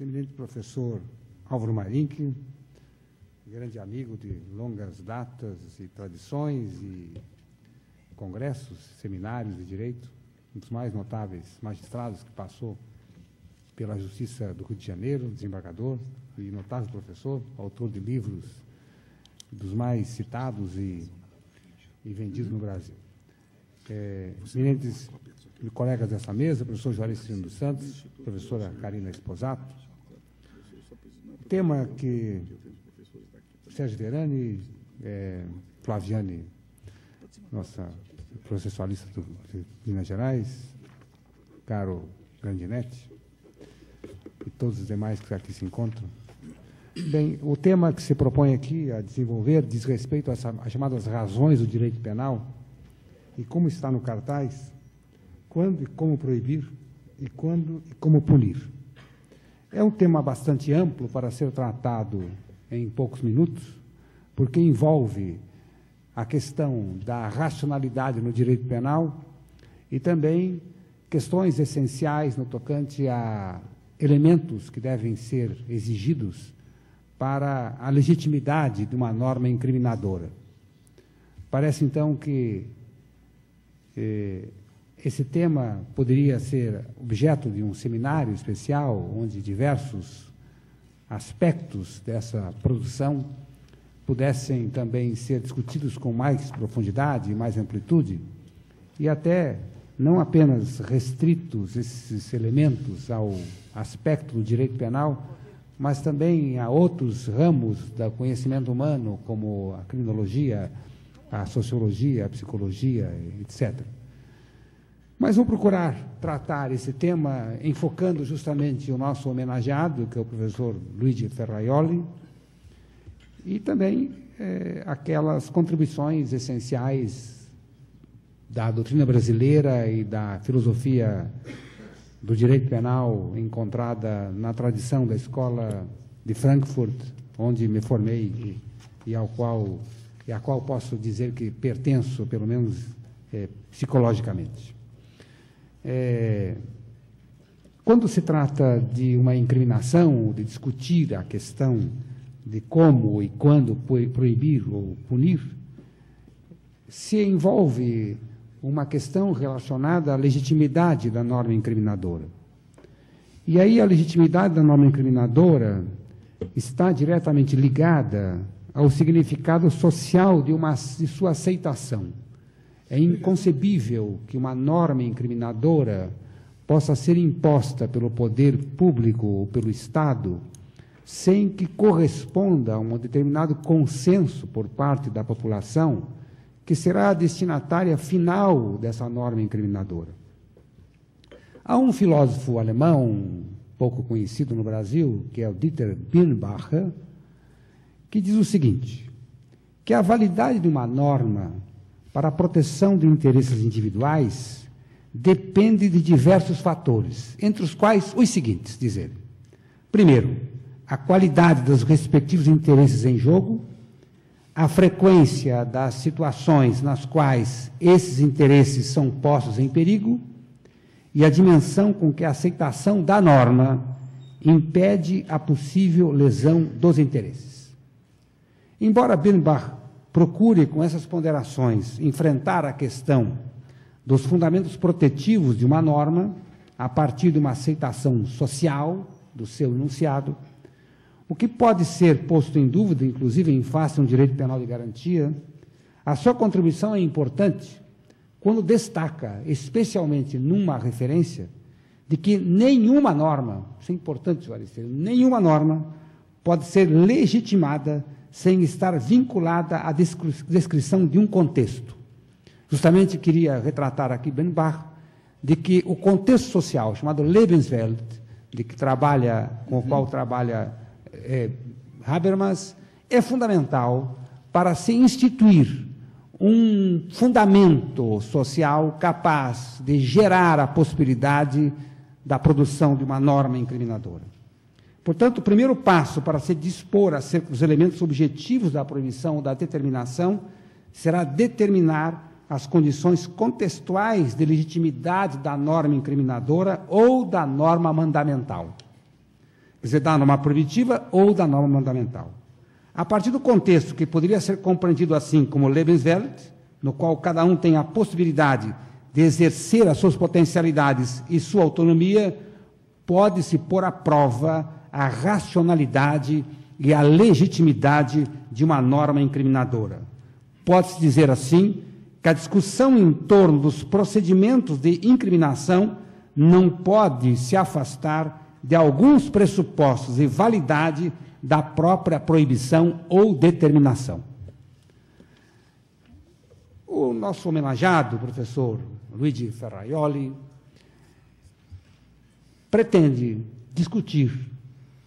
eminente professor Álvaro Marínquio, grande amigo de longas datas e tradições e congressos, seminários de direito, um dos mais notáveis magistrados que passou pela Justiça do Rio de Janeiro, desembargador e notável professor, autor de livros dos mais citados e vendidos no Brasil. Eminentes colegas dessa mesa, professor Juarez Cirino dos Santos, professora Karina Esposato, tema que Sérgio Verani, Flaviane, nossa processualista de Minas Gerais, caro Grandinetti, e todos os demais que aqui se encontram. Bem, o tema que se propõe aqui a desenvolver diz respeito às chamadas razões do direito penal e como está no cartaz, quando e como proibir e quando e como punir. É um tema bastante amplo para ser tratado em poucos minutos, porque envolve a questão da racionalidade no direito penal e também questões essenciais no tocante a elementos que devem ser exigidos para a legitimidade de uma norma incriminadora. Parece, então, que esse tema poderia ser objeto de um seminário especial, onde diversos aspectos dessa produção pudessem também ser discutidos com mais profundidade e mais amplitude, e até não apenas restritos esses elementos ao aspecto do direito penal, mas também a outros ramos do conhecimento humano, como a criminologia, a sociologia, a psicologia, etc. Mas vou procurar tratar esse tema enfocando justamente o nosso homenageado, que é o professor Luigi Ferraioli, e também aquelas contribuições essenciais da doutrina brasileira e da filosofia do direito penal encontrada na tradição da escola de Frankfurt, onde me formei e a qual posso dizer que pertenço, pelo menos psicologicamente. Quando se trata de uma incriminação, de discutir a questão de como e quando proibir ou punir, se envolve uma questão relacionada à legitimidade da norma incriminadora. E aí a legitimidade da norma incriminadora está diretamente ligada ao significado social de sua aceitação. É inconcebível que uma norma incriminadora possa ser imposta pelo poder público ou pelo Estado sem que corresponda a um determinado consenso por parte da população que será a destinatária final dessa norma incriminadora. Há um filósofo alemão, pouco conhecido no Brasil, que é o Dieter Birnbacher, que diz o seguinte, que a validade de uma norma para a proteção de interesses individuais depende de diversos fatores, entre os quais os seguintes, diz ele. Primeiro, a qualidade dos respectivos interesses em jogo, a frequência das situações nas quais esses interesses são postos em perigo e a dimensão com que a aceitação da norma impede a possível lesão dos interesses. Embora Birnbach procure, com essas ponderações, enfrentar a questão dos fundamentos protetivos de uma norma a partir de uma aceitação social do seu enunciado, o que pode ser posto em dúvida, inclusive em face de um direito penal de garantia, a sua contribuição é importante quando destaca, especialmente numa referência, de que nenhuma norma, isso é importante, Juarez, nenhuma norma pode ser legitimada sem estar vinculada à descrição de um contexto. Justamente queria retratar aqui Birnbach de que o contexto social, chamado Lebenswelt, com o qual trabalha Habermas, é fundamental para se instituir um fundamento social capaz de gerar a possibilidade da produção de uma norma incriminadora. Portanto, o primeiro passo para se dispor acerca dos elementos objetivos da proibição ou da determinação será determinar as condições contextuais de legitimidade da norma incriminadora ou da norma mandamental. quer dizer, da norma proibitiva ou da norma mandamental. A partir do contexto que poderia ser compreendido assim como Lebenswelt, no qual cada um tem a possibilidade de exercer as suas potencialidades e sua autonomia, pode-se pôr à prova a racionalidade e a legitimidade de uma norma incriminadora. Pode-se dizer assim que a discussão em torno dos procedimentos de incriminação não pode se afastar de alguns pressupostos e validade da própria proibição ou determinação. O nosso homenageado, o professor Luigi Ferraioli, pretende discutir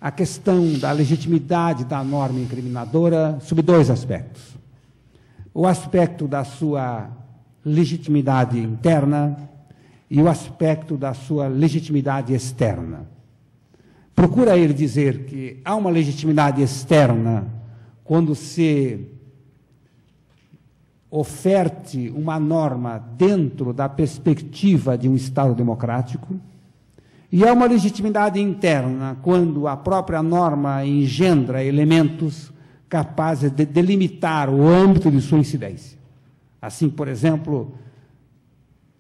a questão da legitimidade da norma incriminadora sob dois aspectos. O aspecto da sua legitimidade interna e o aspecto da sua legitimidade externa. Procura ele dizer que há uma legitimidade externa quando se oferte uma norma dentro da perspectiva de um Estado democrático, e há uma legitimidade interna quando a própria norma engendra elementos capazes de delimitar o âmbito de sua incidência. Assim, por exemplo,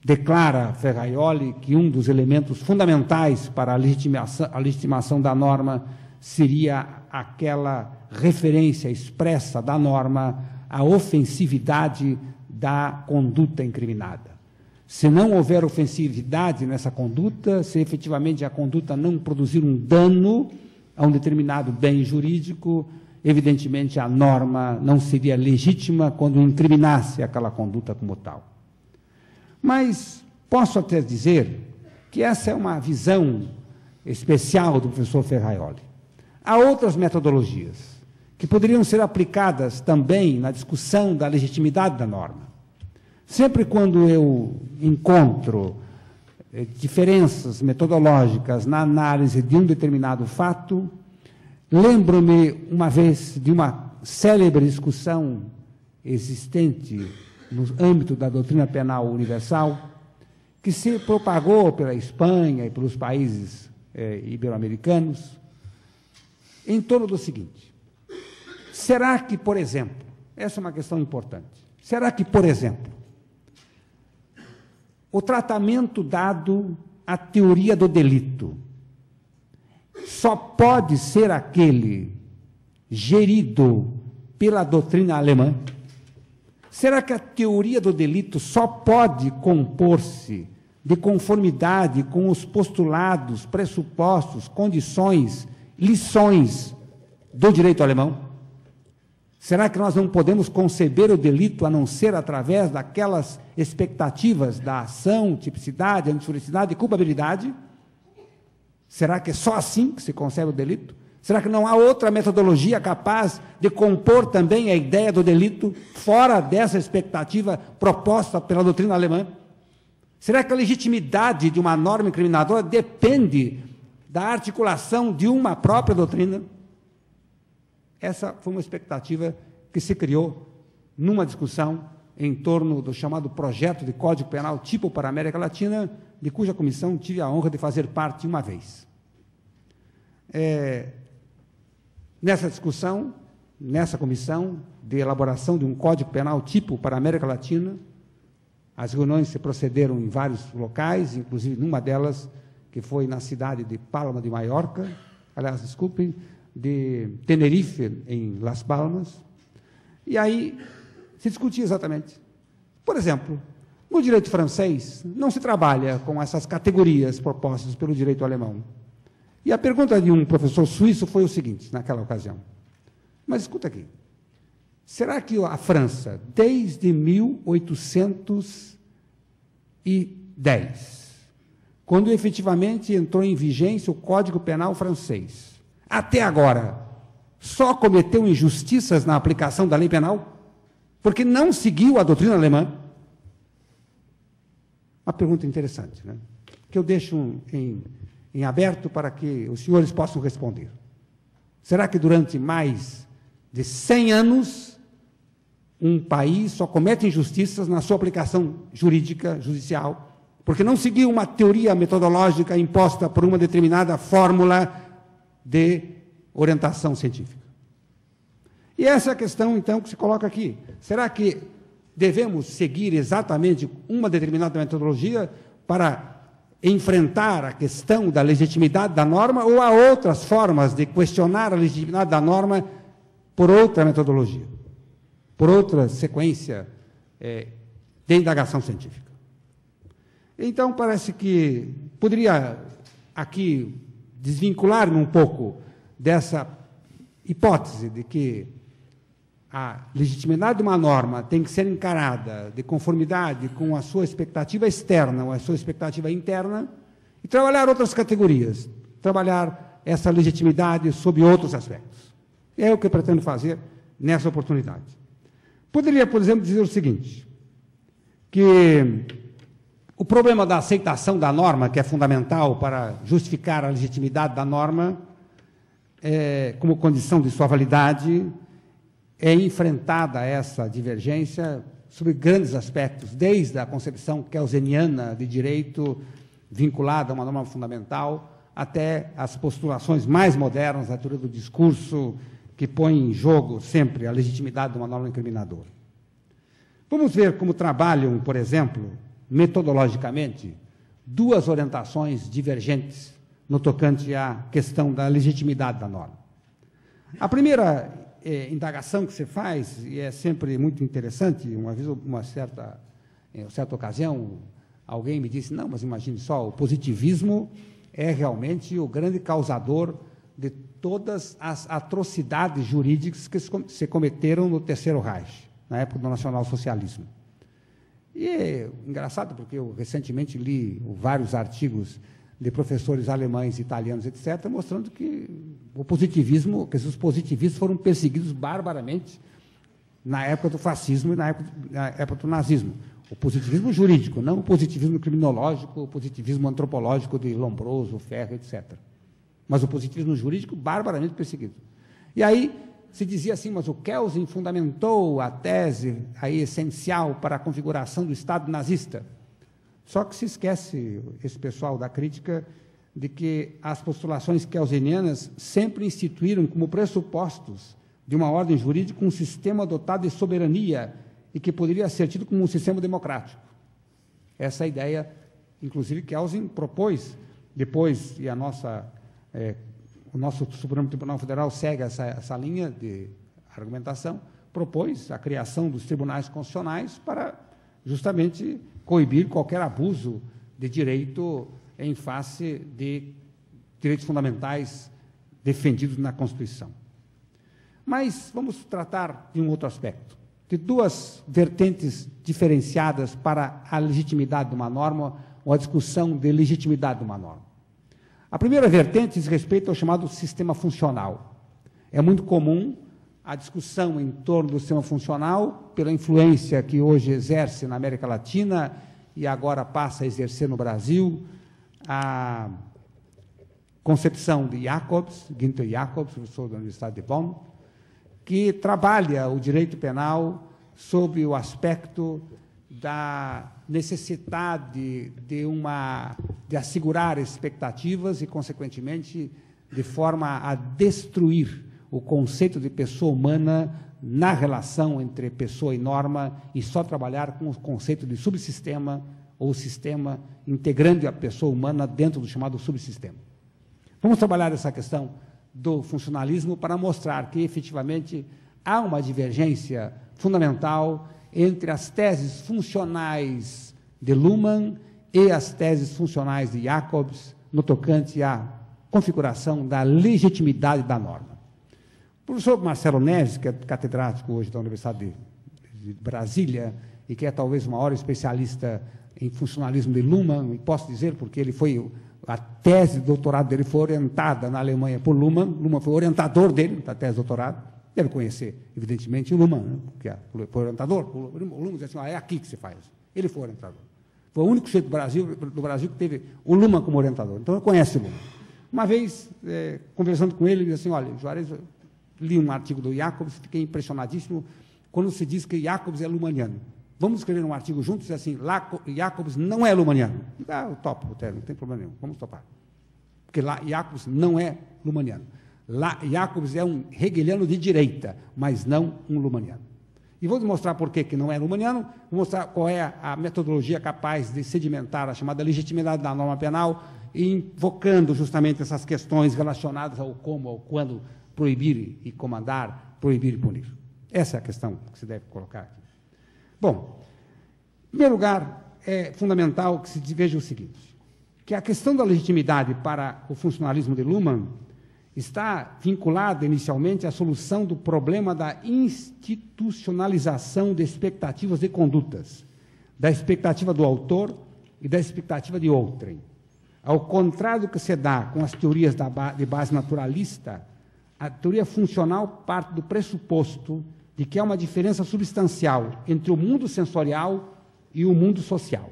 declara Ferraioli que um dos elementos fundamentais para a legitimação da norma seria aquela referência expressa da norma à ofensividade da conduta incriminada. Se não houver ofensividade nessa conduta, se efetivamente a conduta não produzir um dano a um determinado bem jurídico, evidentemente a norma não seria legítima quando incriminasse aquela conduta como tal. Mas posso até dizer que essa é uma visão especial do professor Ferraioli. Há outras metodologias que poderiam ser aplicadas também na discussão da legitimidade da norma. Sempre quando eu encontro diferenças metodológicas na análise de um determinado fato, lembro-me uma vez de uma célebre discussão existente no âmbito da doutrina penal universal, que se propagou pela Espanha e pelos países ibero-americanos, em torno do seguinte: será que, por exemplo, essa é uma questão importante, será que, por exemplo, o tratamento dado à teoria do delito só pode ser aquele gerido pela doutrina alemã? Será que a teoria do delito só pode compor-se de conformidade com os postulados, pressupostos, condições, lições do direito alemão? Será que nós não podemos conceber o delito a não ser através daquelas expectativas da ação, tipicidade, antijuridicidade e culpabilidade? Será que é só assim que se concebe o delito? Será que não há outra metodologia capaz de compor também a ideia do delito fora dessa expectativa proposta pela doutrina alemã? Será que a legitimidade de uma norma incriminadora depende da articulação de uma própria doutrina? Essa foi uma expectativa que se criou numa discussão em torno do chamado projeto de Código Penal tipo para a América Latina, de cuja comissão tive a honra de fazer parte uma vez. Nessa discussão, nessa comissão de elaboração de um Código Penal tipo para a América Latina, as reuniões se procederam em vários locais, inclusive numa delas, que foi na cidade de Palma de Mallorca, aliás, desculpem, de Tenerife, em Las Palmas, e aí se discutia exatamente. Por exemplo, no direito francês, não se trabalha com essas categorias propostas pelo direito alemão. E a pergunta de um professor suíço foi o seguinte, naquela ocasião: mas escuta aqui, será que a França, desde 1810, quando efetivamente entrou em vigência o Código Penal francês, até agora, só cometeu injustiças na aplicação da lei penal? Porque não seguiu a doutrina alemã? Uma pergunta interessante, né? Que eu deixo em aberto para que os senhores possam responder. Será que durante mais de 100 anos um país só comete injustiças na sua aplicação jurídica, judicial, porque não seguiu uma teoria metodológica imposta por uma determinada fórmula de orientação científica. E essa é a questão, então, que se coloca aqui. Será que devemos seguir exatamente uma determinada metodologia para enfrentar a questão da legitimidade da norma, ou há outras formas de questionar a legitimidade da norma por outra metodologia, por outra sequência de indagação científica? Então, parece que poderia aqui desvincular-me um pouco dessa hipótese de que a legitimidade de uma norma tem que ser encarada de conformidade com a sua expectativa externa ou a sua expectativa interna, e trabalhar outras categorias, trabalhar essa legitimidade sob outros aspectos. É o que eu pretendo fazer nessa oportunidade. Poderia, por exemplo, dizer o seguinte, que o problema da aceitação da norma, que é fundamental para justificar a legitimidade da norma, como condição de sua validade, é enfrentada essa divergência sobre grandes aspectos, desde a concepção kelseniana de direito vinculada a uma norma fundamental, até as postulações mais modernas da teoria do discurso, que põe em jogo sempre a legitimidade de uma norma incriminadora. Vamos ver como trabalham, por exemplo, metodologicamente, duas orientações divergentes no tocante à questão da legitimidade da norma. A primeira indagação que se faz, e é sempre muito interessante, uma vez, em certa ocasião, alguém me disse, não, mas imagine só, o positivismo é realmente o grande causador de todas as atrocidades jurídicas que se cometeram no Terceiro Reich, na época do nacionalsocialismo. E é engraçado, porque eu recentemente li vários artigos de professores alemães, italianos, etc., mostrando que o positivismo, que os positivistas foram perseguidos barbaramente na época do fascismo e na época do nazismo. O positivismo jurídico, não o positivismo criminológico, o positivismo antropológico de Lombroso, Ferrer, etc. Mas o positivismo jurídico, barbaramente perseguido. E aí se dizia assim, mas o Kelsen fundamentou a tese aí essencial para a configuração do Estado nazista. Só que se esquece, esse pessoal da crítica, de que as postulações kelsenianas sempre instituíram como pressupostos de uma ordem jurídica um sistema dotado de soberania e que poderia ser tido como um sistema democrático. Essa ideia, inclusive, Kelsen propôs depois, e o nosso Supremo Tribunal Federal segue essa linha de argumentação, propôs a criação dos tribunais constitucionais para justamente coibir qualquer abuso de direito em face de direitos fundamentais defendidos na Constituição. Mas vamos tratar de um outro aspecto, de duas vertentes diferenciadas para a legitimidade de uma norma ou a discussão de legitimidade de uma norma. A primeira vertente diz respeito ao chamado sistema funcional. É muito comum a discussão em torno do sistema funcional, pela influência que hoje exerce na América Latina e agora passa a exercer no Brasil, a concepção de Jacobs, Günther Jacobs, professor da Universidade de Bonn, que trabalha o direito penal sob o aspecto da necessidade de assegurar expectativas e, consequentemente, de forma a destruir o conceito de pessoa humana na relação entre pessoa e norma e só trabalhar com o conceito de subsistema ou sistema integrando a pessoa humana dentro do chamado subsistema. Vamos trabalhar essa questão do funcionalismo para mostrar que, efetivamente, há uma divergência fundamental entre as teses funcionais de Luhmann e as teses funcionais de Jacobs no tocante à configuração da legitimidade da norma. O professor Marcelo Neves, que é catedrático hoje da Universidade de Brasília e que é talvez o maior especialista em funcionalismo de Luhmann, e posso dizer porque ele foi, a tese de doutorado dele foi orientada na Alemanha por Luhmann, Luhmann foi orientador dele da tese de doutorado, deve conhecer, evidentemente, o Luhmann, né? Porque foi orientador, o Luhmann disse assim, é aqui que se faz. Ele foi orientador. Foi o único sujeito do Brasil que teve o Luhmann como orientador. Então, eu conheço o Luhmann. Uma vez, conversando com ele, ele disse assim, olha, Juarez, eu li um artigo do Jacobs, fiquei impressionadíssimo quando se diz que Jacobs é luhmanniano. Vamos escrever um artigo juntos e dizer assim, Jacobs não é luhmanniano. Eu topo, não tem problema nenhum, vamos topar. porque lá Jacobs não é lumaniano. Lá Jacobs é um hegeliano de direita, mas não um lumaniano. E vou mostrar por que não é lumaniano, vou mostrar qual é a metodologia capaz de sedimentar a chamada legitimidade da norma penal, invocando justamente essas questões relacionadas ao como, ao quando proibir e comandar, proibir e punir. Essa é a questão que se deve colocar aqui. Bom, em primeiro lugar, é fundamental que se veja o seguinte, que a questão da legitimidade para o funcionalismo de Luhmann está vinculada inicialmente à solução do problema da institucionalização de expectativas de condutas, da expectativa do autor e da expectativa de outrem. Ao contrário do que se dá com as teorias de base naturalista, a teoria funcional parte do pressuposto de que há uma diferença substancial entre o mundo sensorial e o mundo social.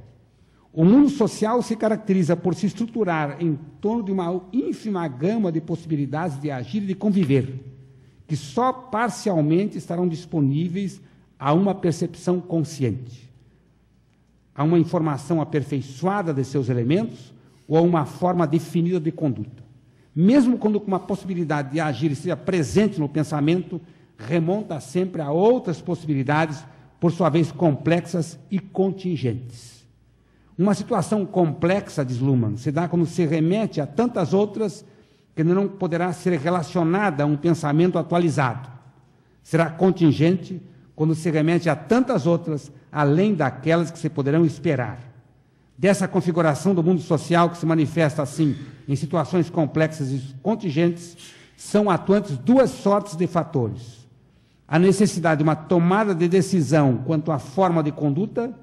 O mundo social se caracteriza por se estruturar em torno de uma ínfima gama de possibilidades de agir e de conviver, que só parcialmente estarão disponíveis a uma percepção consciente, a uma informação aperfeiçoada de seus elementos ou a uma forma definida de conduta. Mesmo quando uma possibilidade de agir esteja presente no pensamento, remonta sempre a outras possibilidades, por sua vez complexas e contingentes. Uma situação complexa, diz Luhmann, se dá quando se remete a tantas outras que não poderá ser relacionada a um pensamento atualizado. Será contingente quando se remete a tantas outras, além daquelas que se poderão esperar. Dessa configuração do mundo social que se manifesta assim em situações complexas e contingentes, são atuantes duas sortes de fatores. A necessidade de uma tomada de decisão quanto à forma de conduta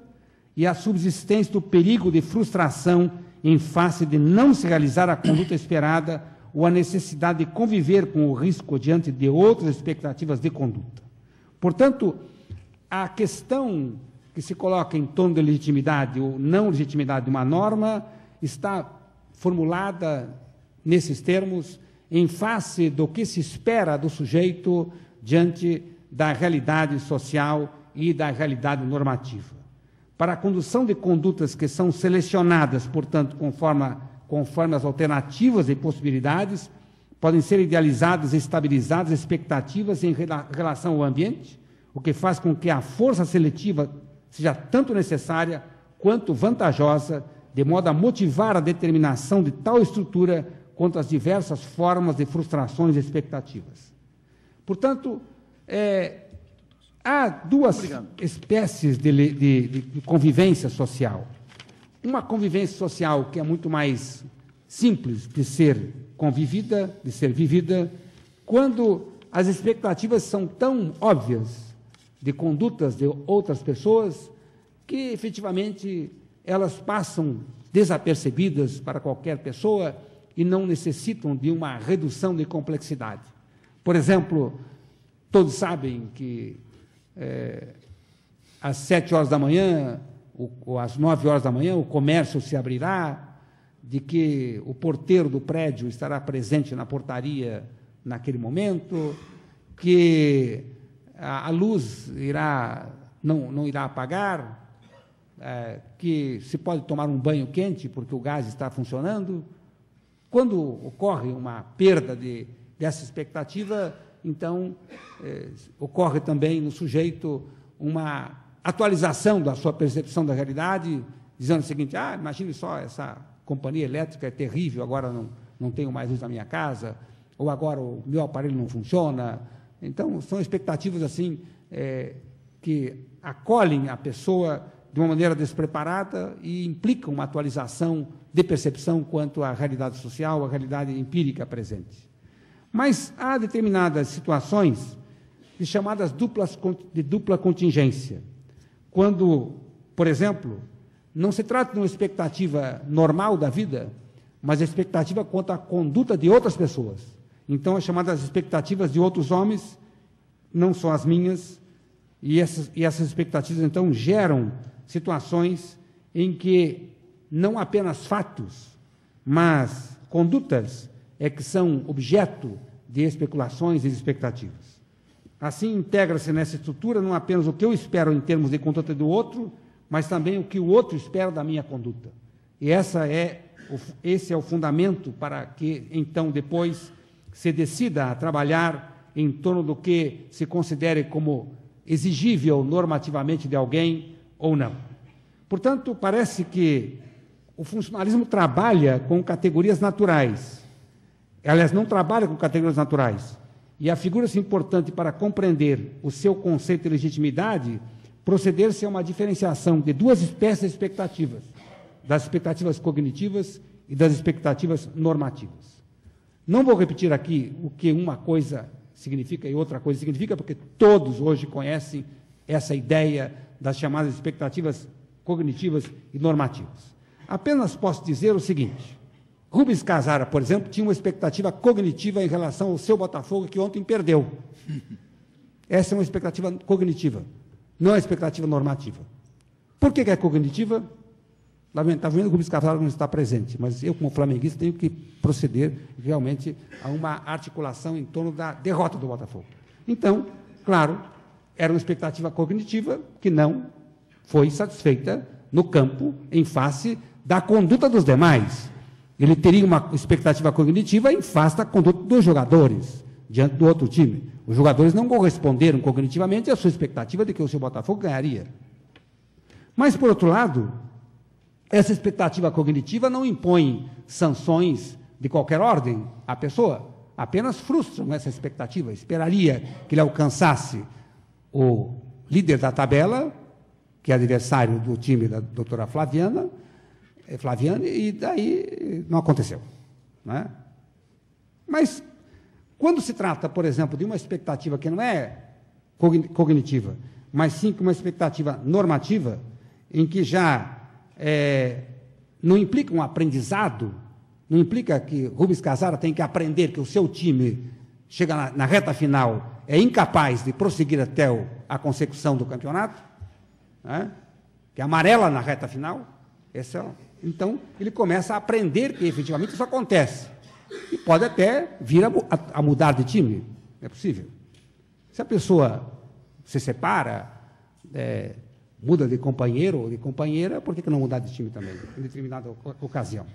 e a subsistência do perigo de frustração em face de não se realizar a conduta esperada ou a necessidade de conviver com o risco diante de outras expectativas de conduta. Portanto, a questão que se coloca em torno da legitimidade ou não legitimidade de uma norma está formulada nesses termos em face do que se espera do sujeito diante da realidade social e da realidade normativa. Para a condução de condutas que são selecionadas, portanto, conforme as alternativas e possibilidades, podem ser idealizadas e estabilizadas expectativas em relação ao ambiente, o que faz com que a força seletiva seja tanto necessária quanto vantajosa, de modo a motivar a determinação de tal estrutura quanto as diversas formas de frustrações e expectativas. Portanto, há duas espécies de convivência social. Uma convivência social que é muito mais simples de ser convivida, de ser vivida, quando as expectativas são tão óbvias de condutas de outras pessoas que, efetivamente, elas passam desapercebidas para qualquer pessoa e não necessitam de uma redução de complexidade. Por exemplo, todos sabem que às 7 horas da manhã, ou às 9 horas da manhã, o comércio se abrirá, de que o porteiro do prédio estará presente na portaria naquele momento, que a luz não irá apagar, que se pode tomar um banho quente porque o gás está funcionando. Quando ocorre uma perda dessa expectativa, então, ocorre também no sujeito uma atualização da sua percepção da realidade, dizendo o seguinte: imagine só, essa companhia elétrica é terrível, agora não tenho mais luz na minha casa, ou agora o meu aparelho não funciona. Então, são expectativas assim que acolhem a pessoa de uma maneira despreparada e implicam uma atualização de percepção quanto à realidade social, à realidade empírica presente. Mas há determinadas situações chamadas de dupla contingência, quando, por exemplo, não se trata de uma expectativa normal da vida, mas a expectativa quanto à conduta de outras pessoas. Então, as chamadas expectativas de outros homens não são as minhas, e essas expectativas, então, geram situações em que não apenas fatos, mas condutas que são objeto de especulações e expectativas. Assim, integra-se nessa estrutura não apenas o que eu espero em termos de conduta do outro, mas também o que o outro espera da minha conduta. E essa é esse é o fundamento para que, então, depois se decida a trabalhar em torno do que se considere como exigível normativamente de alguém ou não. Portanto, parece que o funcionalismo trabalha com categorias naturais. Aliás, não trabalha com categorias naturais. E a figura-se importante para compreender o seu conceito de legitimidade, proceder-se a uma diferenciação de duas espécies de expectativas, das expectativas cognitivas e das expectativas normativas. Não vou repetir aqui o que uma coisa significa e outra coisa significa, porque todos hoje conhecem essa ideia das chamadas expectativas cognitivas e normativas. Apenas posso dizer o seguinte: Rubens Casara, por exemplo, tinha uma expectativa cognitiva em relação ao seu Botafogo, que ontem perdeu. Essa é uma expectativa cognitiva, não é uma expectativa normativa. Por que é cognitiva? Lamentavelmente, o Rubens Casara não está presente, mas eu, como flamenguista, tenho que proceder realmente a uma articulação em torno da derrota do Botafogo. Então, claro, era uma expectativa cognitiva que não foi satisfeita no campo, em face da conduta dos demais. Ele teria uma expectativa cognitiva em face da conduta dos jogadores, diante do outro time. Os jogadores não corresponderam cognitivamente à sua expectativa de que o seu Botafogo ganharia. Mas, por outro lado, essa expectativa cognitiva não impõe sanções de qualquer ordem à pessoa, apenas frustram essa expectativa. Esperaria que ele alcançasse o líder da tabela, que é adversário do time da doutora Flaviane, e daí não aconteceu. Não é? Mas, quando se trata, por exemplo, de uma expectativa que não é cognitiva, mas sim que uma expectativa normativa, em que já não implica um aprendizado, não implica que Rubens Casara tem que aprender que o seu time chega na reta final, é incapaz de prosseguir até a consecução do campeonato, né? Que é amarela na reta final. Então, ele começa a aprender que efetivamente isso acontece. E pode até vir a mudar de time, é possível. Se a pessoa se separa, muda de companheiro ou de companheira, por que não mudar de time também, em determinada ocasião?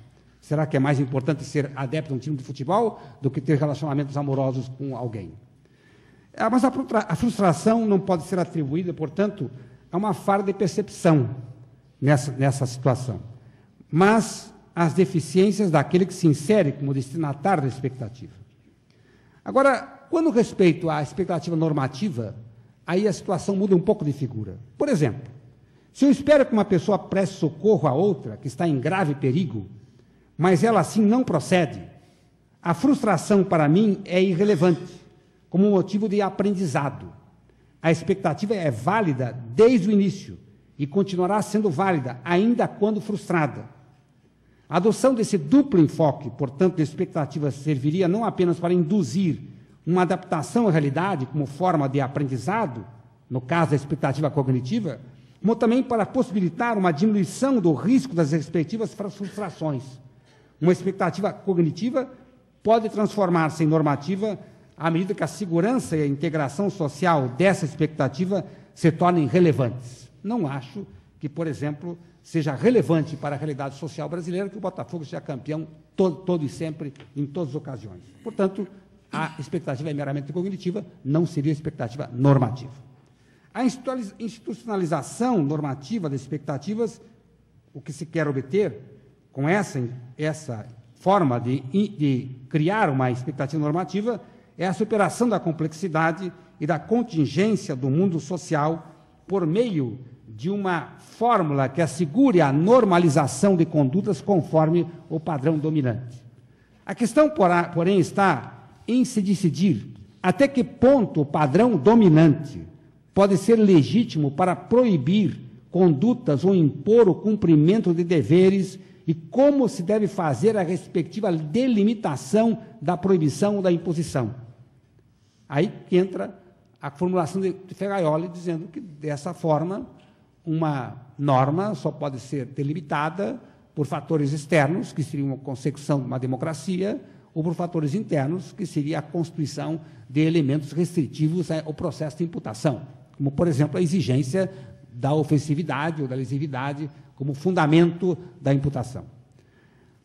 Será que é mais importante ser adepto de um time de futebol do que ter relacionamentos amorosos com alguém? Mas a frustração não pode ser atribuída, portanto, a uma falha de percepção nessa situação, mas às deficiências daquele que se insere como destinatário da expectativa. Agora, quando respeito à expectativa normativa, aí a situação muda um pouco de figura. Por exemplo, se eu espero que uma pessoa preste socorro a outra que está em grave perigo, mas ela assim não procede, a frustração para mim é irrelevante, como motivo de aprendizado. A expectativa é válida desde o início e continuará sendo válida ainda quando frustrada. A adoção desse duplo enfoque, portanto, de expectativa, serviria não apenas para induzir uma adaptação à realidade como forma de aprendizado, no caso da expectativa cognitiva, como também para possibilitar uma diminuição do risco das respectivas frustrações. Uma expectativa cognitiva pode transformar-se em normativa à medida que a segurança e a integração social dessa expectativa se tornem relevantes. Não acho que, por exemplo, seja relevante para a realidade social brasileira que o Botafogo seja campeão todo e sempre, em todas as ocasiões. Portanto, a expectativa é meramente cognitiva, não seria expectativa normativa. A institucionalização normativa das expectativas, o que se quer obter com essa forma de criar uma expectativa normativa, é a superação da complexidade e da contingência do mundo social por meio de uma fórmula que assegure a normalização de condutas conforme o padrão dominante. A questão, porém, está em se decidir até que ponto o padrão dominante pode ser legítimo para proibir condutas ou impor o cumprimento de deveres e como se deve fazer a respectiva delimitação da proibição ou da imposição. Aí que entra a formulação de Ferraioli, dizendo que, dessa forma, uma norma só pode ser delimitada por fatores externos, que seria uma consecução de uma democracia, ou por fatores internos, que seria a constituição de elementos restritivos ao processo de imputação, como, por exemplo, a exigência da ofensividade ou da lesividade como fundamento da imputação.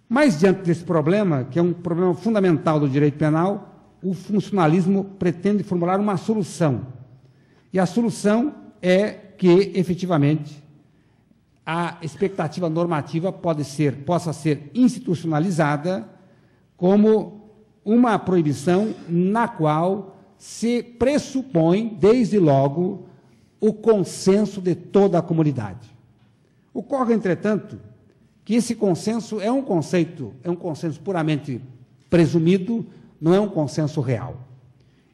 Mas, diante desse problema, que é um problema fundamental do direito penal, o funcionalismo pretende formular uma solução. E a solução é que, efetivamente, a expectativa normativa possa ser institucionalizada como uma proibição na qual se pressupõe, desde logo, o consenso de toda a comunidade. Ocorre, entretanto, que esse consenso é um consenso puramente presumido, não é um consenso real.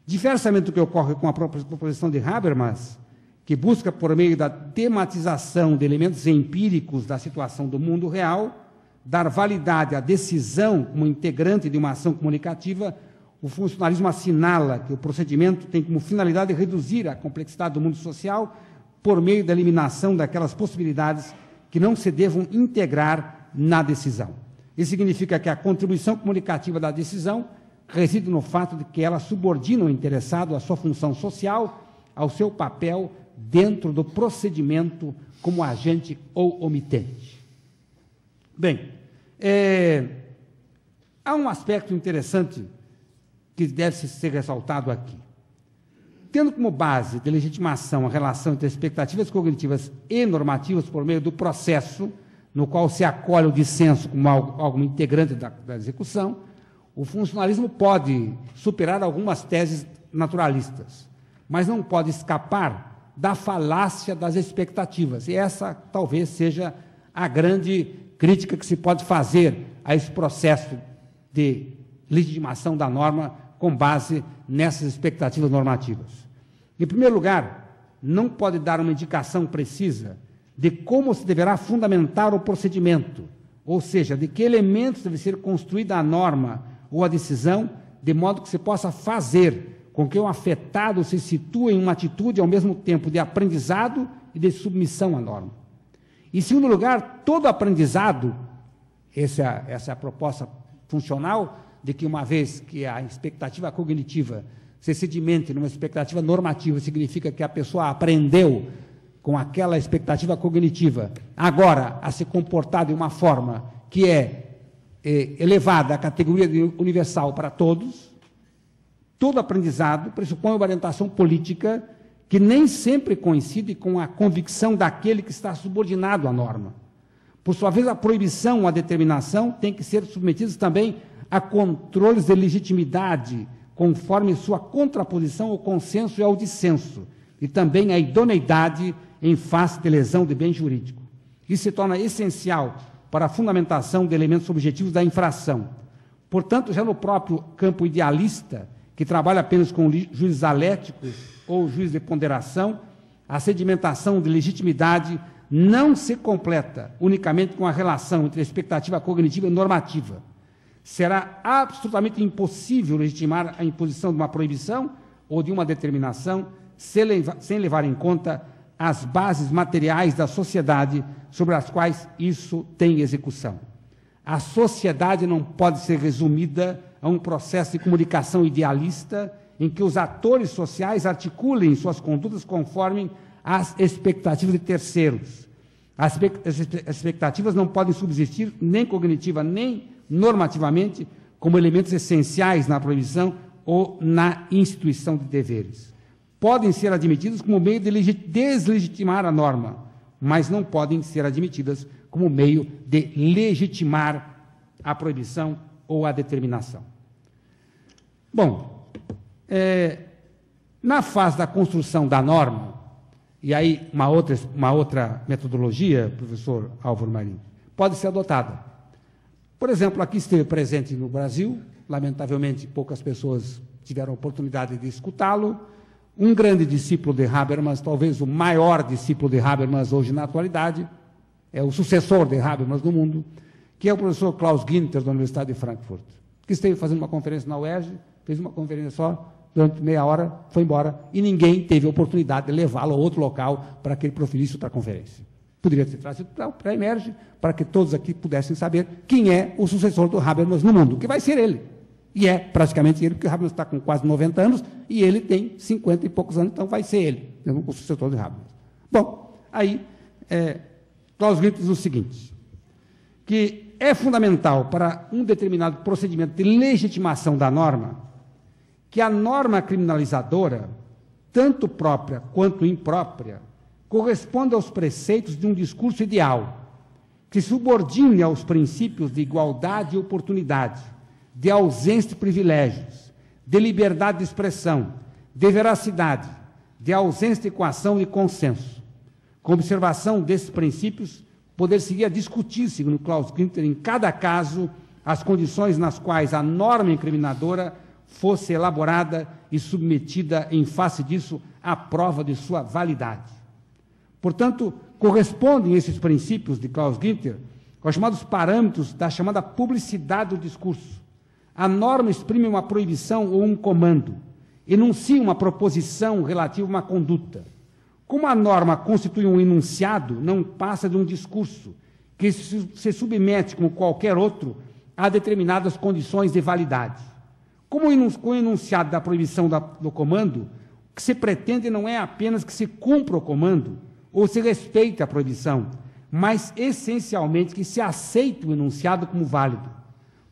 Diversamente do que ocorre com a proposição de Habermas, que busca, por meio da tematização de elementos empíricos da situação do mundo real, dar validade à decisão como integrante de uma ação comunicativa, o funcionalismo assinala que o procedimento tem como finalidade reduzir a complexidade do mundo social por meio da eliminação daquelas possibilidades que não se devam integrar na decisão. Isso significa que a contribuição comunicativa da decisão reside no fato de que ela subordina o interessado à sua função social, ao seu papel dentro do procedimento como agente ou omitente. Bem, há um aspecto interessante que deve ser ressaltado aqui. Tendo como base de legitimação a relação entre expectativas cognitivas e normativas por meio do processo, no qual se acolhe o dissenso como algo integrante da execução, o funcionalismo pode superar algumas teses naturalistas, mas não pode escapar da falácia das expectativas. E essa talvez seja a grande crítica que se pode fazer a esse processo de legitimação da norma com base nessas expectativas normativas. Em primeiro lugar, não pode dar uma indicação precisa de como se deverá fundamentar o procedimento, ou seja, de que elementos deve ser construída a norma ou a decisão, de modo que se possa fazer com que o afetado se situe em uma atitude ao mesmo tempo de aprendizado e de submissão à norma. Em segundo lugar, todo aprendizado, essa é a proposta funcional, de que uma vez que a expectativa cognitiva se sedimente numa expectativa normativa, significa que a pessoa aprendeu com aquela expectativa cognitiva, agora a se comportar de uma forma que é elevada à categoria de universal para todos. Todo aprendizado pressupõe uma orientação política que nem sempre coincide com a convicção daquele que está subordinado à norma. Por sua vez, a proibição ou a determinação tem que ser submetidas também a controles de legitimidade, conforme sua contraposição ao consenso e ao dissenso, e também à idoneidade em face de lesão de bem jurídico. Isso se torna essencial para a fundamentação de elementos objetivos da infração. Portanto, já no próprio campo idealista, que trabalha apenas com juízes aléticos ou juízes de ponderação, a sedimentação de legitimidade não se completa unicamente com a relação entre a expectativa cognitiva e normativa. Será absolutamente impossível legitimar a imposição de uma proibição ou de uma determinação sem levar em conta as bases materiais da sociedade sobre as quais isso tem execução. A sociedade não pode ser resumida a um processo de comunicação idealista em que os atores sociais articulem suas condutas conforme as expectativas de terceiros. As expectativas não podem subsistir nem cognitiva nem normativamente como elementos essenciais na proibição ou na instituição de deveres. Podem ser admitidas como meio de deslegitimar a norma, mas não podem ser admitidas como meio de legitimar a proibição ou a determinação. Bom, na fase da construção da norma, e aí uma outra metodologia, professor Álvaro Marinho, pode ser adotada. Por exemplo, aqui esteve presente no Brasil, lamentavelmente poucas pessoas tiveram a oportunidade de escutá-lo, um grande discípulo de Habermas, talvez o maior discípulo de Habermas hoje na atualidade, é o sucessor de Habermas no mundo, que é o professor Klaus Günther, da Universidade de Frankfurt, que esteve fazendo uma conferência na UERJ, fez uma conferência só, durante meia hora, foi embora, e ninguém teve a oportunidade de levá-lo a outro local para que ele proferisse outra conferência. Poderia ter trazido para a Emerge, para que todos aqui pudessem saber quem é o sucessor do Habermas no mundo, que vai ser ele. E é praticamente ele, porque o Habermas está com quase 90 anos, e ele tem 50 e poucos anos, então vai ser ele, o sucessor do Habermas. Bom, aí, Klaus Günther diz o seguinte, que é fundamental para um determinado procedimento de legitimação da norma que a norma criminalizadora, tanto própria quanto imprópria, corresponda aos preceitos de um discurso ideal, que subordine aos princípios de igualdade e oportunidade, de ausência de privilégios, de liberdade de expressão, de veracidade, de ausência de equação e consenso. Com observação desses princípios, poder-se-ia discutir, segundo Klaus Günther, em cada caso, as condições nas quais a norma incriminadora fosse elaborada e submetida, em face disso, à prova de sua validade. Portanto, correspondem esses princípios de Klaus Günther aos chamados parâmetros da chamada publicidade do discurso. A norma exprime uma proibição ou um comando, enuncia uma proposição relativa a uma conduta. Como a norma constitui um enunciado, não passa de um discurso, que se submete, como qualquer outro, a determinadas condições de validade. Como o enunciado da proibição do comando, o que se pretende não é apenas que se cumpra o comando, ou se respeite a proibição, mas, essencialmente, que se aceite o enunciado como válido.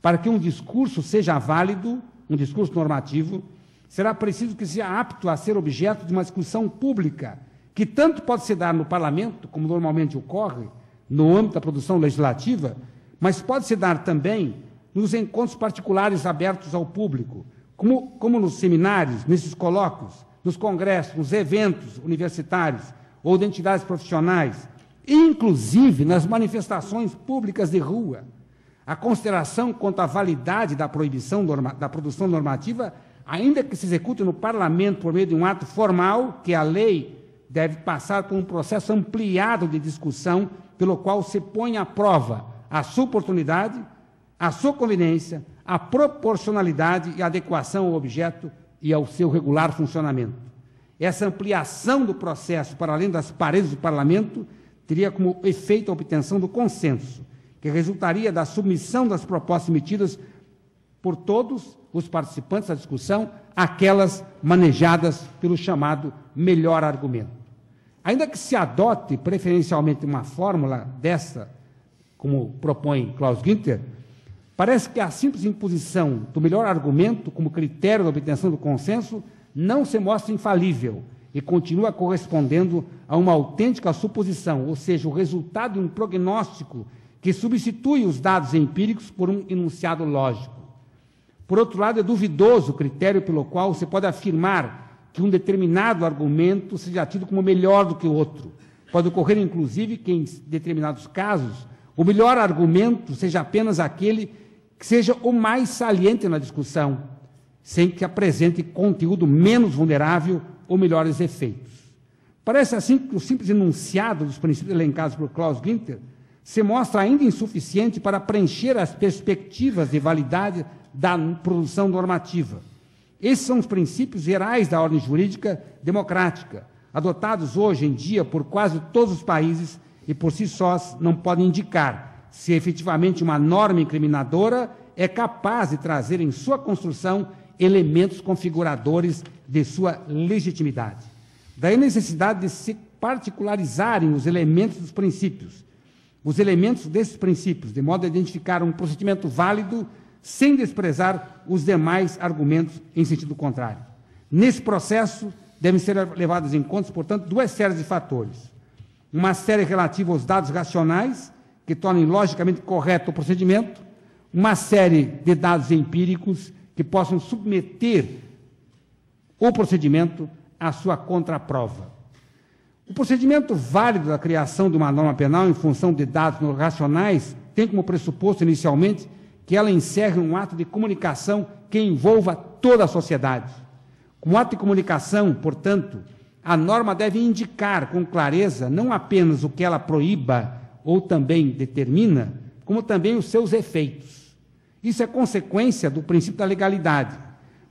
Para que um discurso seja válido, um discurso normativo, será preciso que seja apto a ser objeto de uma discussão pública, que tanto pode se dar no parlamento, como normalmente ocorre, no âmbito da produção legislativa, mas pode se dar também nos encontros particulares abertos ao público, como nos seminários, nesses colóquios, nos congressos, nos eventos universitários ou de entidades profissionais, inclusive nas manifestações públicas de rua. A consideração quanto à validade da proibição da produção normativa, ainda que se execute no parlamento por meio de um ato formal, que a lei deve passar por um processo ampliado de discussão, pelo qual se põe à prova a sua oportunidade, a sua conveniência, a proporcionalidade e a adequação ao objeto e ao seu regular funcionamento. Essa ampliação do processo para além das paredes do parlamento teria como efeito a obtenção do consenso, que resultaria da submissão das propostas emitidas por todos os participantes da discussão, aquelas manejadas pelo chamado melhor argumento. Ainda que se adote preferencialmente uma fórmula dessa, como propõe Klaus Günther, parece que a simples imposição do melhor argumento como critério da obtenção do consenso não se mostra infalível e continua correspondendo a uma autêntica suposição, ou seja, o resultado de um prognóstico que substitui os dados empíricos por um enunciado lógico. Por outro lado, é duvidoso o critério pelo qual se pode afirmar que um determinado argumento seja tido como melhor do que o outro. Pode ocorrer, inclusive, que em determinados casos o melhor argumento seja apenas aquele que seja o mais saliente na discussão, sem que apresente conteúdo menos vulnerável ou melhores efeitos. Parece assim que o simples enunciado dos princípios elencados por Klaus Günther se mostra ainda insuficiente para preencher as perspectivas de validade da produção normativa. Esses são os princípios gerais da ordem jurídica democrática, adotados hoje em dia por quase todos os países e por si sós não podem indicar se efetivamente uma norma incriminadora é capaz de trazer em sua construção elementos configuradores de sua legitimidade. Daí a necessidade de se particularizarem os elementos dos princípios, os elementos desses princípios, de modo a identificar um procedimento válido sem desprezar os demais argumentos em sentido contrário. Nesse processo, devem ser levadas em conta, portanto, duas séries de fatores. Uma série relativa aos dados racionais, que tornem logicamente correto o procedimento, uma série de dados empíricos que possam submeter o procedimento à sua contraprova. O procedimento válido da criação de uma norma penal em função de dados racionais tem como pressuposto, inicialmente, que ela encerre um ato de comunicação que envolva toda a sociedade. Como ato de comunicação, portanto, a norma deve indicar com clareza não apenas o que ela proíba ou também determina, como também os seus efeitos. Isso é consequência do princípio da legalidade,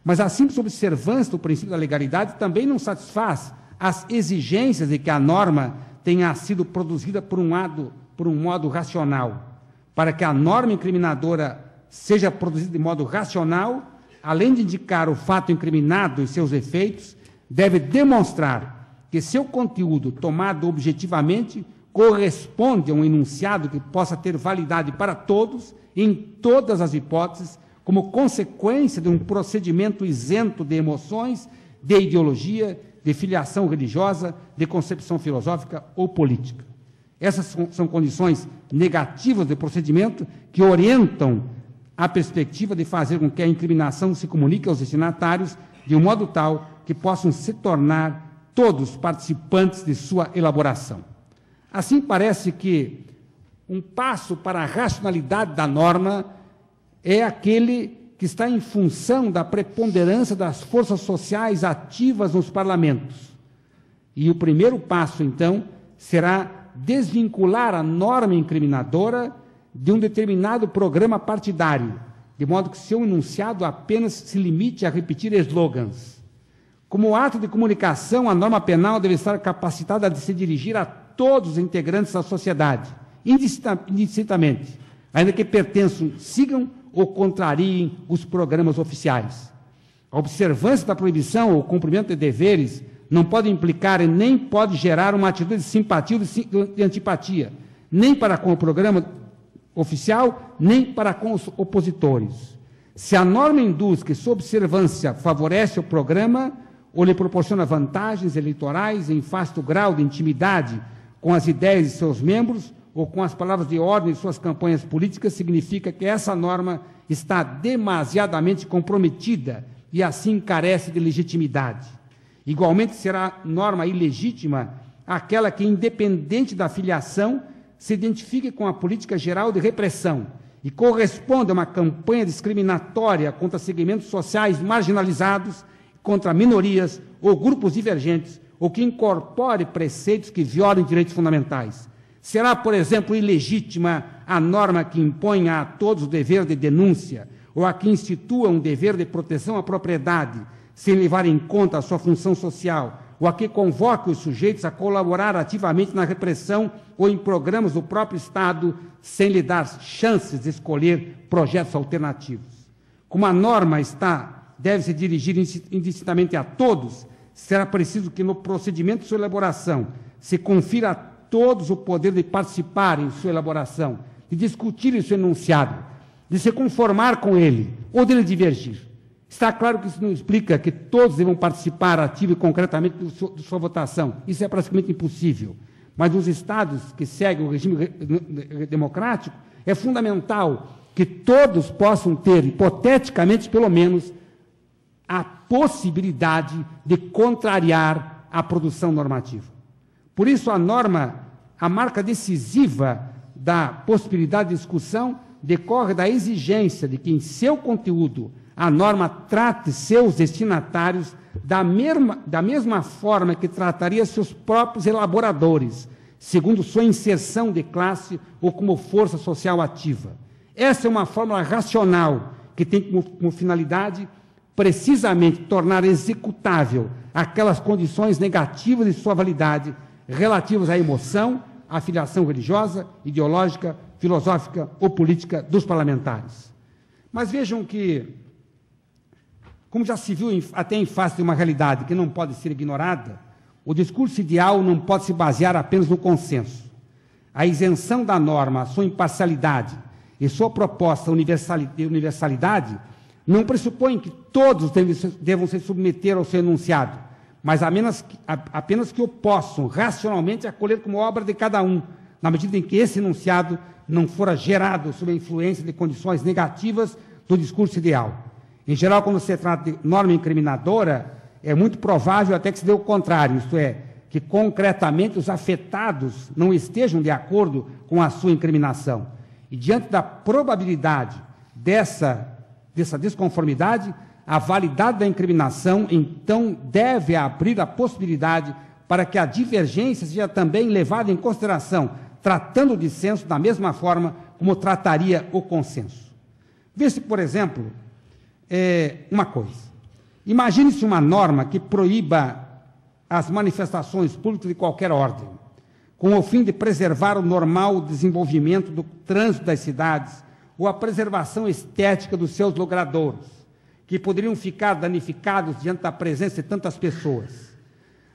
mas a simples observância do princípio da legalidade também não satisfaz as exigências de que a norma tenha sido produzida por um modo racional. Para que a norma incriminadora seja produzida de modo racional, além de indicar o fato incriminado e seus efeitos, deve demonstrar que seu conteúdo, tomado objetivamente, corresponde a um enunciado que possa ter validade para todos, em todas as hipóteses, como consequência de um procedimento isento de emoções, de ideologia, de filiação religiosa, de concepção filosófica ou política. Essas são condições negativas de procedimento que orientam a perspectiva de fazer com que a incriminação se comunique aos destinatários de um modo tal que possam se tornar todos participantes de sua elaboração. Assim, parece que um passo para a racionalidade da norma é aquele que está em função da preponderância das forças sociais ativas nos parlamentos. E o primeiro passo, então, será desvincular a norma incriminadora de um determinado programa partidário, de modo que seu enunciado apenas se limite a repetir slogans. Como ato de comunicação, a norma penal deve estar capacitada de se dirigir a todos os integrantes da sociedade, indistintamente, ainda que pertençam, sigam ou contrariem os programas oficiais. A observância da proibição ou o cumprimento de deveres não pode implicar e nem pode gerar uma atitude de simpatia ou de antipatia, nem para com o programa oficial, nem para com os opositores. Se a norma induz que sua observância favorece o programa ou lhe proporciona vantagens eleitorais em vasto grau de intimidade com as ideias de seus membros ou com as palavras de ordem de suas campanhas políticas, significa que essa norma está demasiadamente comprometida e assim carece de legitimidade. Igualmente será norma ilegítima aquela que, independente da filiação, se identifique com a política geral de repressão e corresponda a uma campanha discriminatória contra segmentos sociais marginalizados, contra minorias ou grupos divergentes, ou que incorpore preceitos que violem direitos fundamentais. Será, por exemplo, ilegítima a norma que impõe a todos o dever de denúncia, ou a que institua um dever de proteção à propriedade, sem levar em conta a sua função social, ou a que convoque os sujeitos a colaborar ativamente na repressão ou em programas do próprio Estado, sem lhe dar chances de escolher projetos alternativos. Como a norma deve se dirigir indistintamente a todos, será preciso que no procedimento de sua elaboração se confira a todos o poder de participar em sua elaboração, de discutir em seu enunciado, de se conformar com ele ou dele divergir. Está claro que isso não explica que todos devam participar ativo e concretamente de sua votação. Isso é praticamente impossível. Mas nos estados que seguem o regime democrático, é fundamental que todos possam ter, hipoteticamente pelo menos, a possibilidade de contrariar a produção normativa. Por isso, a marca decisiva da possibilidade de discussão decorre da exigência de que, em seu conteúdo, a norma trate seus destinatários da mesma forma que trataria seus próprios elaboradores, segundo sua inserção de classe ou como força social ativa. Essa é uma fórmula racional que tem como finalidade precisamente tornar executável aquelas condições negativas de sua validade relativas à emoção, à filiação religiosa, ideológica, filosófica ou política dos parlamentares. Mas vejam que, como já se viu até em face de uma realidade que não pode ser ignorada, o discurso ideal não pode se basear apenas no consenso. A isenção da norma, a sua imparcialidade e sua proposta de universalidade não pressupõe que todos devam se submeter ao seu enunciado, mas apenas que o possam racionalmente acolher como obra de cada um, na medida em que esse enunciado não fora gerado sob a influência de condições negativas do discurso ideal. Em geral, quando se trata de norma incriminadora, é muito provável até que se dê o contrário, isto é, que concretamente os afetados não estejam de acordo com a sua incriminação. E diante da probabilidade dessa desconformidade, a validade da incriminação, então, deve abrir a possibilidade para que a divergência seja também levada em consideração, tratando o dissenso da mesma forma como trataria o consenso. Vê-se, por exemplo, uma coisa. Imagine-se uma norma que proíba as manifestações públicas de qualquer ordem, com o fim de preservar o normal desenvolvimento do trânsito das cidades ou a preservação estética dos seus logradouros, que poderiam ficar danificados diante da presença de tantas pessoas.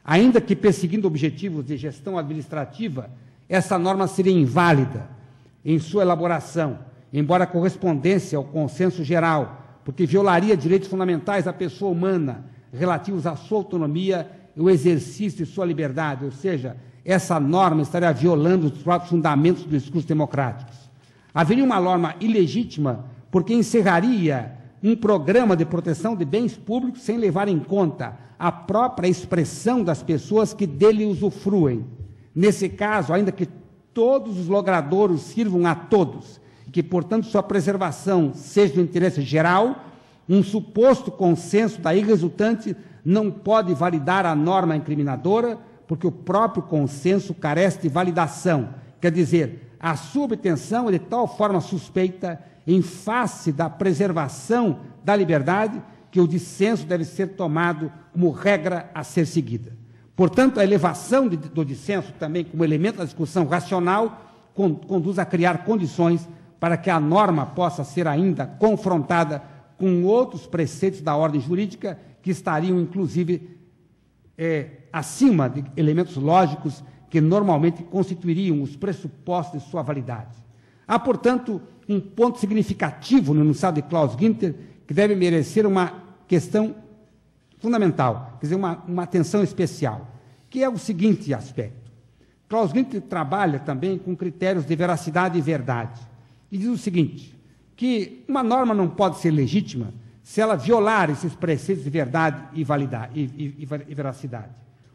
Ainda que perseguindo objetivos de gestão administrativa, essa norma seria inválida em sua elaboração, embora correspondência ao consenso geral, porque violaria direitos fundamentais da pessoa humana relativos à sua autonomia e o exercício de sua liberdade, ou seja, essa norma estaria violando os próprios fundamentos dos discursos democráticos. Haveria uma norma ilegítima porque encerraria um programa de proteção de bens públicos sem levar em conta a própria expressão das pessoas que dele usufruem. Nesse caso, ainda que todos os logradouros sirvam a todos, e que, portanto, sua preservação seja do interesse geral, um suposto consenso daí resultante não pode validar a norma incriminadora, porque o próprio consenso carece de validação, quer dizer, a sua obtenção é de tal forma suspeita em face da preservação da liberdade que o dissenso deve ser tomado como regra a ser seguida. Portanto, a elevação do dissenso também como elemento da discussão racional conduz a criar condições para que a norma possa ser ainda confrontada com outros preceitos da ordem jurídica que estariam, inclusive, acima de elementos lógicos que normalmente constituiriam os pressupostos de sua validade. Há, portanto, um ponto significativo no enunciado de Claus-Günther que deve merecer uma questão fundamental, quer dizer, uma atenção especial, que é o seguinte aspecto. Claus-Günther trabalha também com critérios de veracidade e verdade, e diz o seguinte, que uma norma não pode ser legítima se ela violar esses preceitos de verdade e validade e veracidade.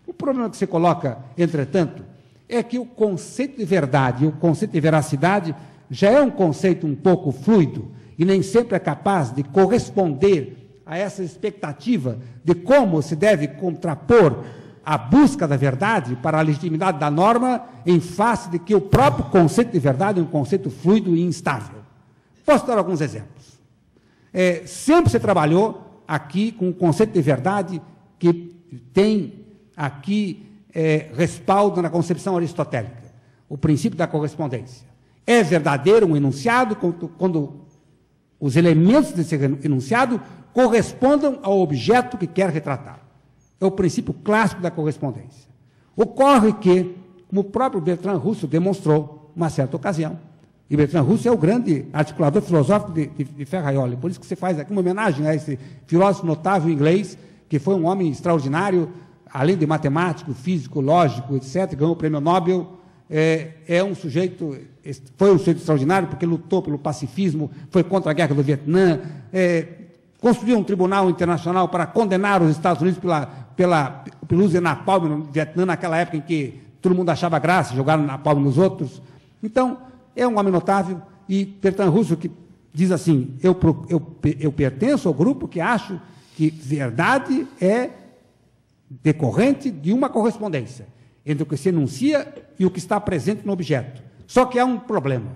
O problema que você coloca, entretanto, é que o conceito de verdade e o conceito de veracidade já é um conceito um pouco fluido e nem sempre é capaz de corresponder a essa expectativa de como se deve contrapor a busca da verdade para a legitimidade da norma em face de que o próprio conceito de verdade é um conceito fluido e instável. Posso dar alguns exemplos. Sempre se trabalhou aqui com o conceito de verdade que tem aqui respaldo na concepção aristotélica, o princípio da correspondência. É verdadeiro um enunciado quando os elementos desse enunciado correspondam ao objeto que quer retratar. É o princípio clássico da correspondência. Ocorre que, como o próprio Bertrand Russell demonstrou, uma certa ocasião, e Bertrand Russell é o grande articulador filosófico de Ferraioli, por isso que você faz aqui uma homenagem a esse filósofo notável inglês, que foi um homem extraordinário, além de matemático, físico, lógico, etc., ganhou o prêmio Nobel, foi um sujeito extraordinário porque lutou pelo pacifismo, foi contra a guerra do Vietnã, construiu um tribunal internacional para condenar os Estados Unidos pelo uso de napalm no Vietnã, naquela época em que todo mundo achava graça, jogaram napalm nos outros. Então, é um homem notável, e Bertrand Russell que diz assim, eu pertenço ao grupo que acho que verdade é decorrente de uma correspondência entre o que se enuncia e o que está presente no objeto. Só que há um problema,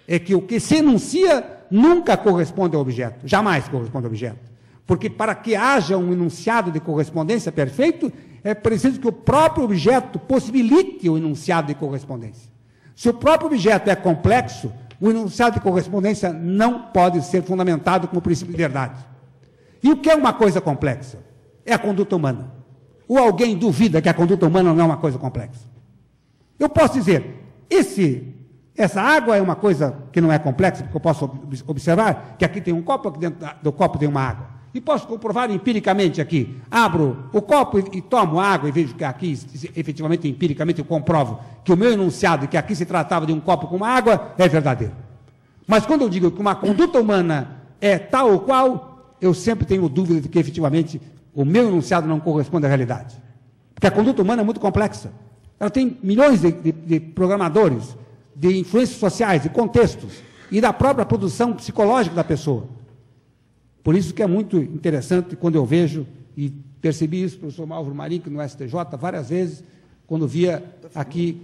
é que o que se enuncia nunca corresponde ao objeto, jamais corresponde ao objeto. Porque para que haja um enunciado de correspondência perfeito, é preciso que o próprio objeto possibilite o enunciado de correspondência. Se o próprio objeto é complexo, o enunciado de correspondência não pode ser fundamentado como princípio de verdade. E o que é uma coisa complexa? É a conduta humana. Ou alguém duvida que a conduta humana não é uma coisa complexa? Eu posso dizer, essa água é uma coisa que não é complexa, porque eu posso observar que aqui tem um copo, aqui dentro do copo tem uma água. E posso comprovar empiricamente aqui. Abro o copo e tomo água e vejo que aqui, efetivamente, empiricamente, eu comprovo que o meu enunciado, que aqui se tratava de um copo com uma água, é verdadeiro. Mas quando eu digo que uma conduta humana é tal ou qual, eu sempre tenho dúvida de que, efetivamente, o meu enunciado não corresponde à realidade. Porque a conduta humana é muito complexa. Ela tem milhões de programadores, de influências sociais, de contextos, e da própria produção psicológica da pessoa. Por isso que é muito interessante quando eu vejo, e percebi isso, professor Álvaro Marinho, no STJ, várias vezes, quando via aqui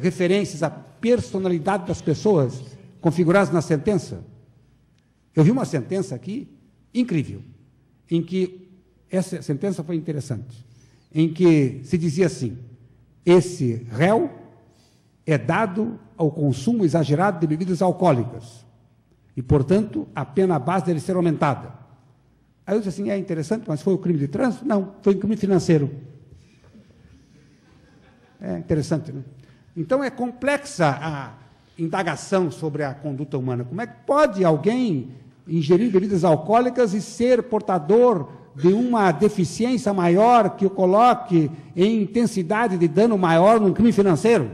referências à personalidade das pessoas configuradas na sentença. Eu vi uma sentença aqui incrível, em que essa sentença foi interessante, em que se dizia assim, esse réu é dado ao consumo exagerado de bebidas alcoólicas e, portanto, a pena base deve ser aumentada. Aí eu disse assim, é interessante, mas foi o crime de trânsito? Não, foi um crime financeiro. É interessante, né? Então, é complexa a indagação sobre a conduta humana. Como é que pode alguém ingerir bebidas alcoólicas e ser portador de uma deficiência maior que o coloque em intensidade de dano maior num crime financeiro?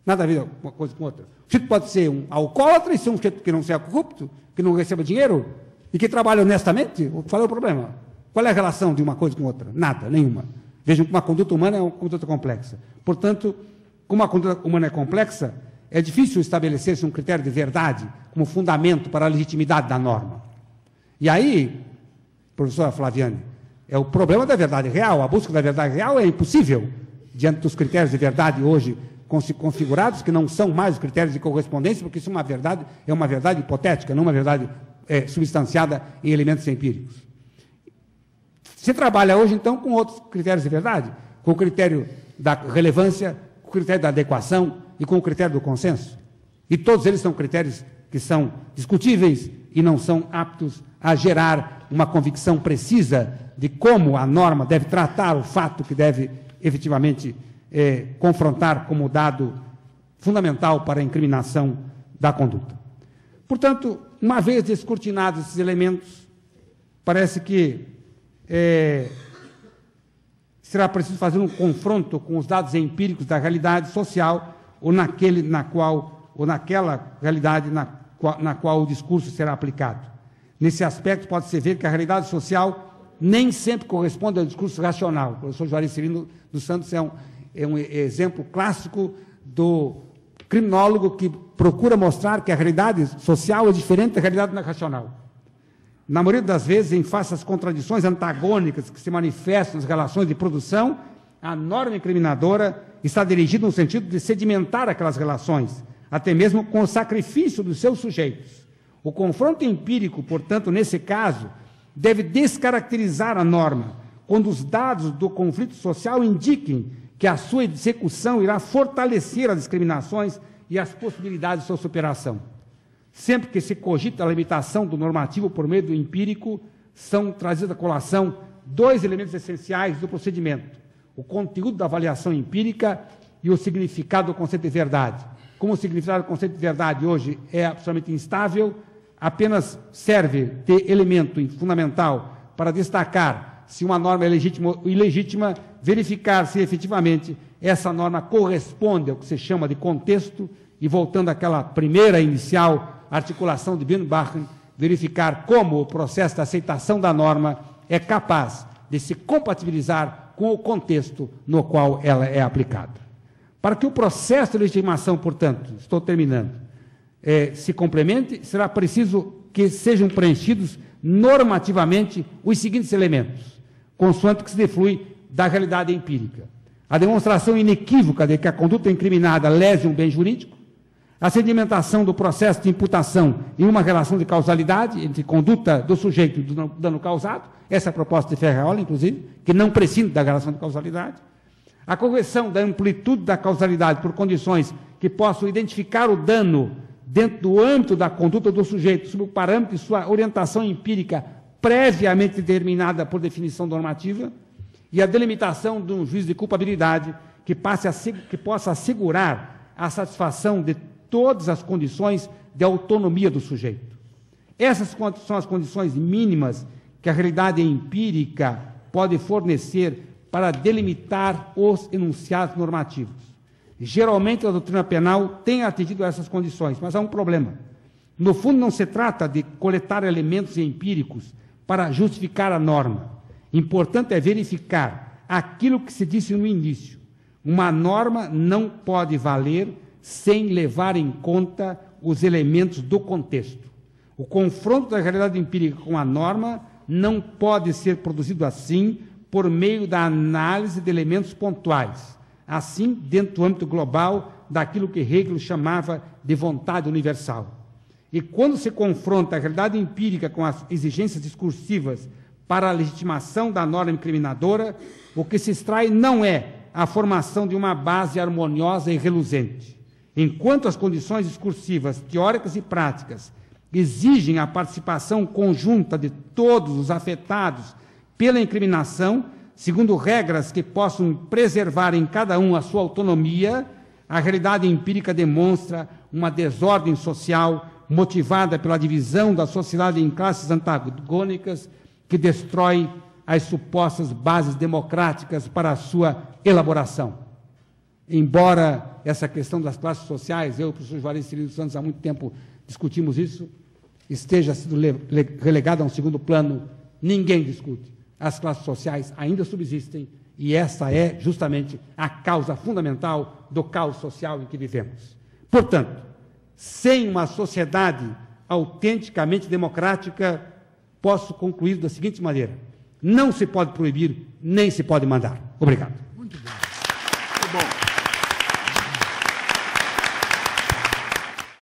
Nada a ver uma coisa com outra. O sujeito pode ser um alcoólatra e ser um sujeito que não seja corrupto, que não receba dinheiro e que trabalha honestamente. Qual é o problema? Qual é a relação de uma coisa com outra? Nada, nenhuma. Vejam que uma conduta humana é uma conduta complexa. Portanto, como a conduta humana é complexa, é difícil estabelecer-se um critério de verdade como fundamento para a legitimidade da norma. E aí, professora Flaviane, é o problema da verdade real. A busca da verdade real é impossível diante dos critérios de verdade hoje configurados, que não são mais os critérios de correspondência, porque isso é uma verdade hipotética, não uma verdade substanciada em elementos empíricos. Se trabalha hoje, então, com outros critérios de verdade, com o critério da relevância, com o critério da adequação e com o critério do consenso. E todos eles são critérios que são discutíveis e não são aptos a gerar uma convicção precisa de como a norma deve tratar o fato que deve efetivamente confrontar como dado fundamental para a incriminação da conduta. Portanto, uma vez descortinados esses elementos, parece que será preciso fazer um confronto com os dados empíricos da realidade social ou naquela realidade na qual o discurso será aplicado. Nesse aspecto, pode-se ver que a realidade social nem sempre corresponde ao discurso racional. O professor Juarez Cirino dos Santos é um exemplo clássico do criminólogo que procura mostrar que a realidade social é diferente da realidade racional. Na maioria das vezes, em face às contradições antagônicas que se manifestam nas relações de produção, a norma incriminadora está dirigida no sentido de sedimentar aquelas relações, até mesmo com o sacrifício dos seus sujeitos. O confronto empírico, portanto, nesse caso, deve descaracterizar a norma, quando os dados do conflito social indiquem que a sua execução irá fortalecer as discriminações e as possibilidades de sua superação. Sempre que se cogita a limitação do normativo por meio do empírico, são trazidos à colação dois elementos essenciais do procedimento: o conteúdo da avaliação empírica e o significado do conceito de verdade. Como o significado do conceito de verdade hoje é absolutamente instável, apenas serve de elemento fundamental para destacar se uma norma é legítima ou ilegítima, verificar se efetivamente essa norma corresponde ao que se chama de contexto e, voltando àquela primeira inicial articulação de Birnbachen, verificar como o processo de aceitação da norma é capaz de se compatibilizar com o contexto no qual ela é aplicada. Para que o processo de legitimação, portanto, estou terminando, se complemente, será preciso que sejam preenchidos normativamente os seguintes elementos, consoante que se deflui da realidade empírica: a demonstração inequívoca de que a conduta incriminada lese um bem jurídico, a sedimentação do processo de imputação em uma relação de causalidade entre conduta do sujeito e do dano causado, essa é a proposta de Ferreira, inclusive, que não prescinde da relação de causalidade, a correção da amplitude da causalidade por condições que possam identificar o dano dentro do âmbito da conduta do sujeito, sob o parâmetro de sua orientação empírica previamente determinada por definição normativa, e a delimitação de um juízo de culpabilidade que possa assegurar a satisfação de todas as condições de autonomia do sujeito. Essas são as condições mínimas que a realidade empírica pode fornecer para delimitar os enunciados normativos. Geralmente, a doutrina penal tem atingido essas condições, mas há um problema. No fundo, não se trata de coletar elementos empíricos para justificar a norma. Importante é verificar aquilo que se disse no início. Uma norma não pode valer sem levar em conta os elementos do contexto. O confronto da realidade empírica com a norma não pode ser produzido assim por meio da análise de elementos pontuais, assim dentro do âmbito global daquilo que Hegel chamava de vontade universal. E quando se confronta a realidade empírica com as exigências discursivas para a legitimação da norma incriminadora, o que se extrai não é a formação de uma base harmoniosa e reluzente. Enquanto as condições discursivas, teóricas e práticas exigem a participação conjunta de todos os afetados pela incriminação, segundo regras que possam preservar em cada um a sua autonomia, a realidade empírica demonstra uma desordem social motivada pela divisão da sociedade em classes antagônicas que destrói as supostas bases democráticas para a sua elaboração. Embora essa questão das classes sociais, eu e o professor Juarez Cirilo Santos há muito tempo discutimos isso, esteja sendo relegada a um segundo plano, ninguém discute. As classes sociais ainda subsistem e essa é justamente a causa fundamental do caos social em que vivemos. Portanto, sem uma sociedade autenticamente democrática, posso concluir da seguinte maneira: não se pode proibir, nem se pode mandar. Obrigado.